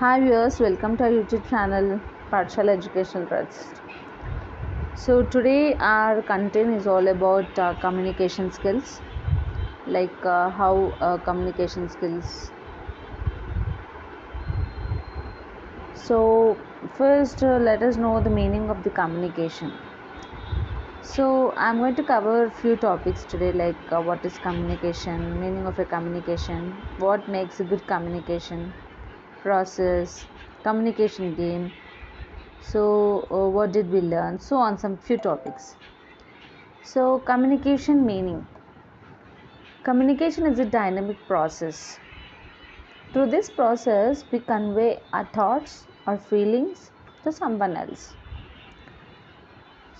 Hi viewers, welcome to our YouTube channel �㓫𝒓𝒏𝒊𝒄𝒂𝒕𝒊𝒐𝒏 So today our content is all about communication skills, like how communication skills. So first let us know the meaning of the communication. So I'm going to cover a few topics today, like what is communication, meaning of a communication, what makes a good communication, process, communication game. So what did we learn? So on some few topics. So communication meaning. Communication is a dynamic process. Through this process, we convey our thoughts or feelings to someone else.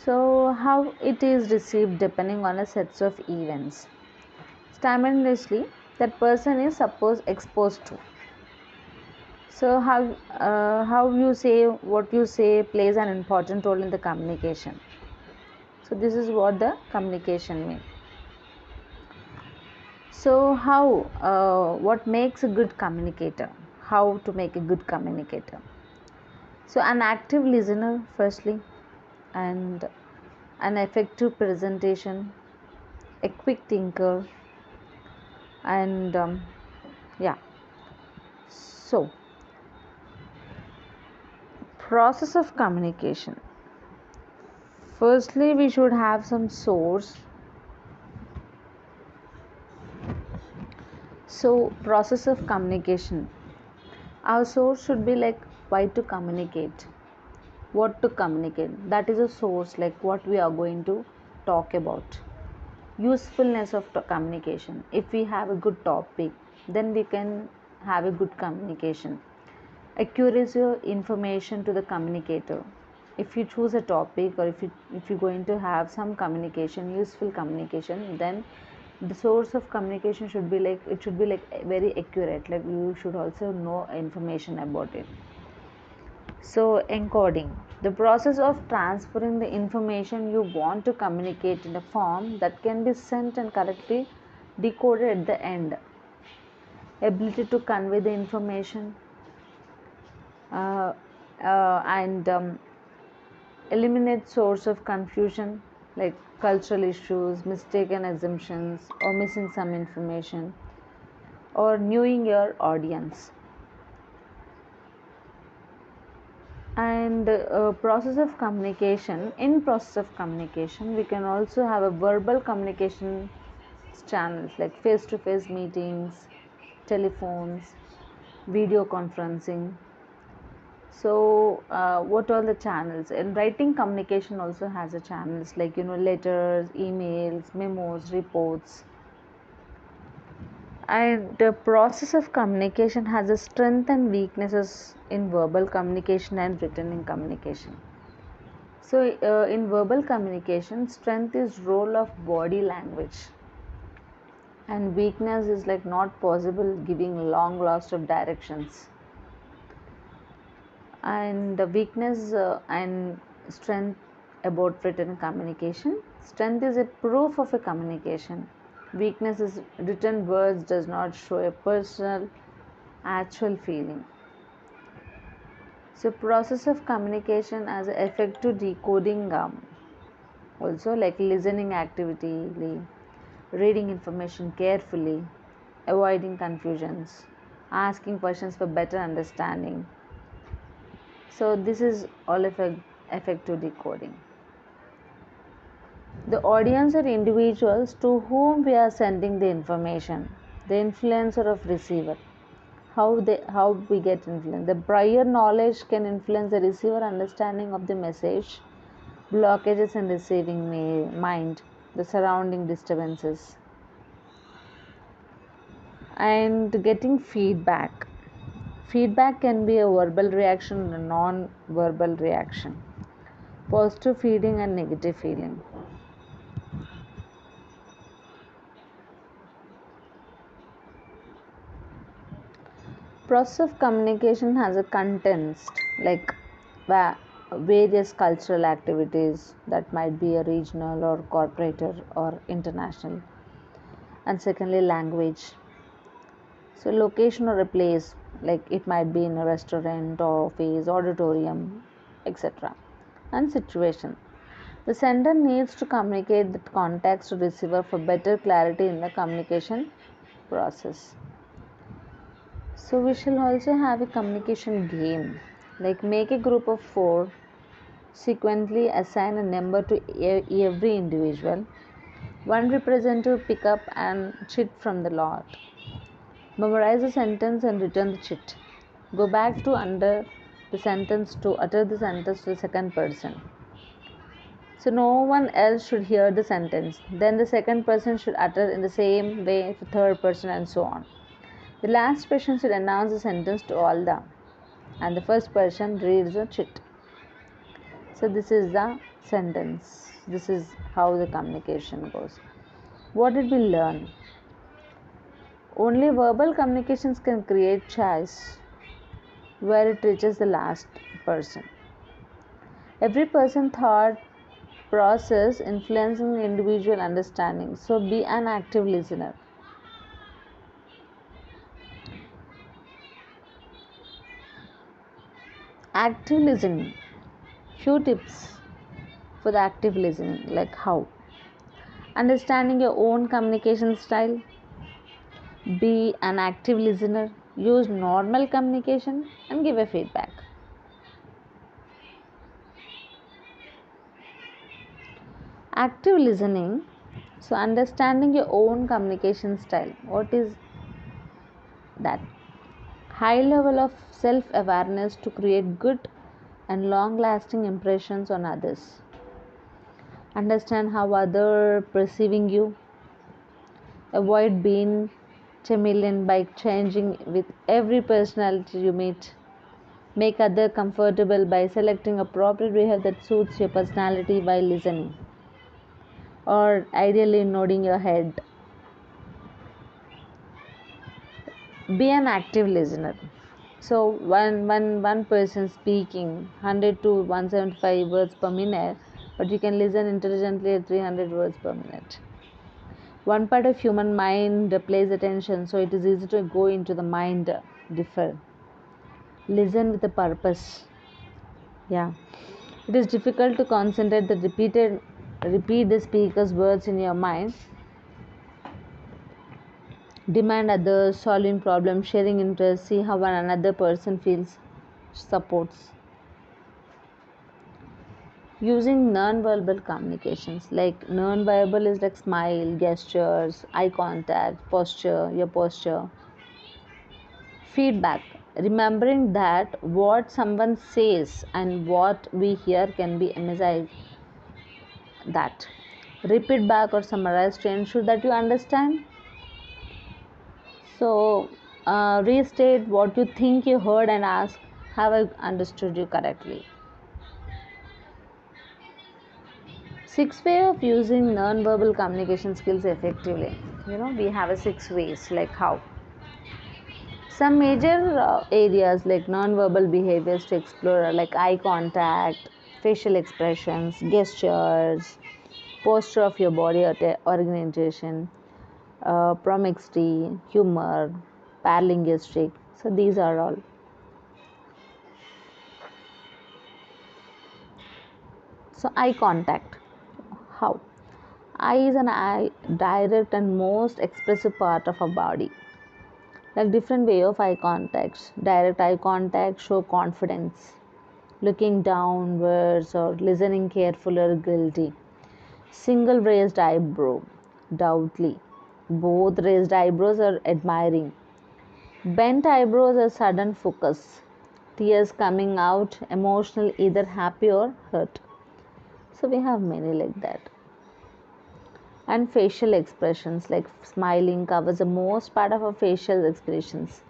So how it is received depending on a set of events simultaneously that person is exposed to. So how you say, what you say plays an important role in the communication. So this is what the communication means. So what makes a good communicator? How to make a good communicator? So an active listener firstly, and an effective presentation, a quick thinker, and yeah. So process of communication. Firstly, we should have some source. So process of communication. Our source should be like why to communicate, what to communicate. That is a source, like what we are going to talk about. Usefulness of communication. If we have a good topic, then we can have a good communication. Accuracy of information to the communicator. If you choose a topic, or if you're going to have some communication, useful communication, then the source of communication should be like, it should be like very accurate, like you should also know information about it. So encoding, the process of transferring the information you want to communicate in a form that can be sent and correctly decoded at the end. Ability to convey the information and eliminate source of confusion, like cultural issues, mistaken assumptions, or missing some information, or knowing your audience. And process of communication. In process of communication, we can also have a verbal communication channels, like face-to-face meetings, telephones, video conferencing. So what are the channels? And writing communication also has a channels, like letters, emails, memos, reports. And the process of communication has a strength and weaknesses in verbal communication and written communication. So in verbal communication, strength is role of body language, and weakness is like not possible giving long list of directions. And the weakness and strength about written communication. Strength is a proof of a communication. Weakness is written words does not show a personal actual feeling. So process of communication as effective decoding, also like listening actively, reading information carefully, avoiding confusions, asking questions for better understanding. So this is all effective decoding. The audience are individuals to whom we are sending the information, the influencer of receiver. How we get influence. The prior knowledge can influence the receiver understanding of the message, blockages in receiving mind, the surrounding disturbances, and getting feedback. Feedback can be a verbal reaction and a non-verbal reaction, positive feeling and negative feeling. Process of communication has a context, like various cultural activities that might be a regional or corporate or international. And secondly, language. So location or a place, like it might be in a restaurant, office, auditorium, etc. And situation. The sender needs to communicate the context to receiver for better clarity in the communication process. So we shall also have a communication game, like make a group of 4, sequentially assign a number to every individual. One representative pick up and chit from the lot. Memorize the sentence and return the chit. Go back to under the sentence to utter the sentence to the second person. So no one else should hear the sentence. Then the second person should utter in the same way for third person and so on. The last person should announce the sentence to all them, and the first person reads the chit. So this is the sentence. This is how the communication goes. What did we learn? Only verbal communications can create choice where it reaches the last person. Every person thought process influencing individual understanding. So be an active listener. Active listening. Few tips for the active listening, like how? Understanding your own communication style. Be an active listener. Use normal communication and give a feedback. Active listening. So understanding your own communication style. What is that? High level of self-awareness to create good and long-lasting impressions on others. Understand how others perceiving you. Avoid being chameleon by changing with every personality you meet. Make others comfortable by selecting appropriate behavior that suits your personality while listening, or ideally nodding your head. Be an active listener. So one person speaking 100 to 175 words per minute, but you can listen intelligently at 300 words per minute. One part of human mind plays attention, so it is easy to go into the mind differ. Listen with a purpose. Yeah. It is difficult to concentrate the repeat the speaker's words in your mind. Demand others, solving problems, sharing interests, see how one another person feels, supports. Using non-verbal communications, like non-verbal is like smile, gestures, eye contact, posture, your posture. Feedback, remembering that what someone says and what we hear can be emphasized. That repeat back or summarize to ensure that you understand. So restate what you think you heard and ask, have I understood you correctly? 6 ways of using non-verbal communication skills effectively. We have 6 ways, like how. Some major areas like non-verbal behaviors to explore are like eye contact, facial expressions, gestures, posture of your body organization, proximity, humor, paralinguistic. So these are all. So eye contact. How? Eye is an direct and most expressive part of our body. Like different way of eye contacts. Direct eye contact show confidence, looking downwards or listening carefully or guilty. Single raised eyebrow, doubtly. Both raised eyebrows are admiring. Bent eyebrows are sudden focus. Tears coming out, emotional, either happy or hurt. So we have many like that. And facial expressions, like smiling covers the most part of our facial expressions.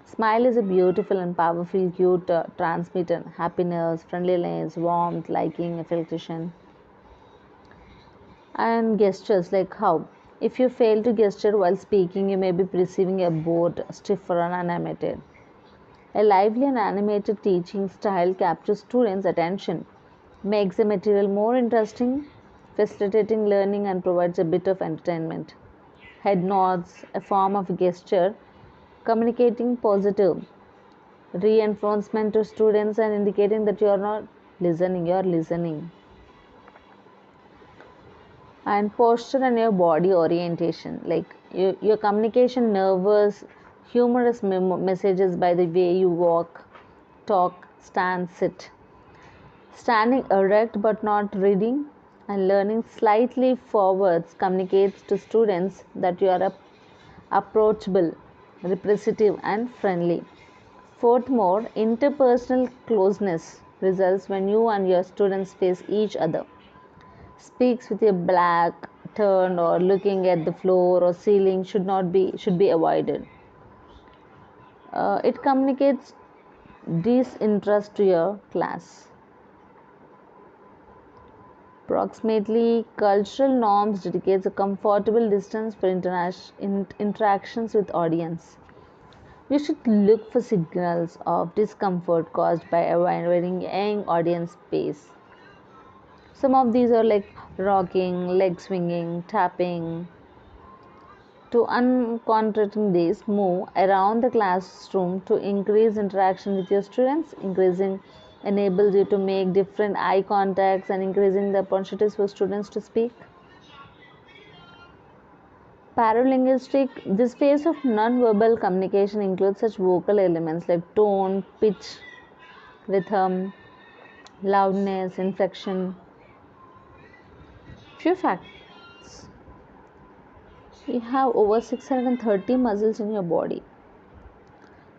Smile is a beautiful and powerful cue to transmit happiness, friendliness, warmth, liking, affection. And gestures, like how. If you fail to gesture while speaking, you may be perceiving a bored, stiff, or unanimated. A lively and animated teaching style captures students' attention, makes the material more interesting, facilitating learning, and provides a bit of entertainment. Head nods, a form of gesture, Communicating positive reinforcement to students and indicating that you are not listening, you are listening. And posture and your body orientation, like your communication nervous humorous messages by the way you walk, talk, stand, sit. Standing erect but not reading and leaning slightly forwards communicates to students that you are approachable, representative, and friendly. Furthermore, interpersonal closeness results when you and your students face each other. Speaks with your back turned or looking at the floor or ceiling should be avoided. It communicates disinterest to your class. Approximately cultural norms dedicates a comfortable distance for interactions with audience. You should look for signals of discomfort caused by avoiding young audience space. Some of these are like rocking, leg swinging, tapping. To uncontracting days, move around the classroom to increase interaction with your students. Increasing enables you to make different eye contacts and increasing the opportunities for students to speak. Paralinguistic, this phase of non-verbal communication includes such vocal elements like tone, pitch, rhythm, loudness, inflection. Few facts. You have over 630 muscles in your body.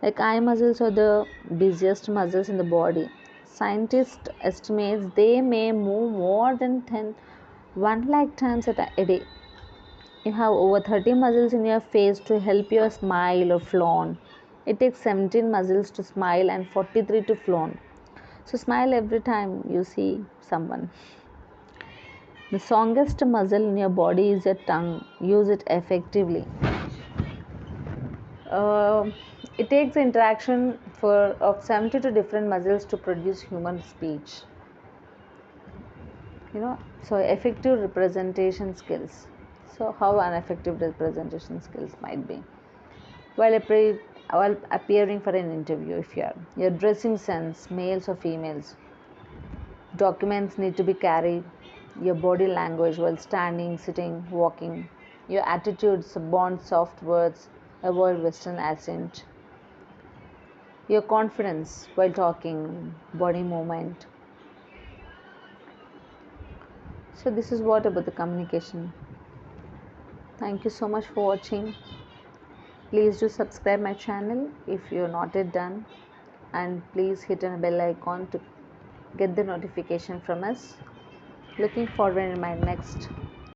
Like eye muscles are the busiest muscles in the body. Scientists estimate they may move more than 1 lakh times a day. You have over 30 muscles in your face to help you smile or flaunt. It takes 17 muscles to smile and 43 to flaunt. So smile every time you see someone. The strongest muscle in your body is your tongue. Use it effectively. It takes the interaction of 72 different muscles to produce human speech. So effective representation skills. So how ineffective representation skills might be? While appearing for an interview, if your dressing sense, males or females, documents need to be carried, your body language while standing, sitting, walking, your attitudes, bond soft words, avoid western accent, your confidence while talking, body movement. So this is what about the communication. Thank you so much for watching. Please do subscribe my channel if you're not yet done, and please hit on a bell icon to get the notification from us. Looking forward in my next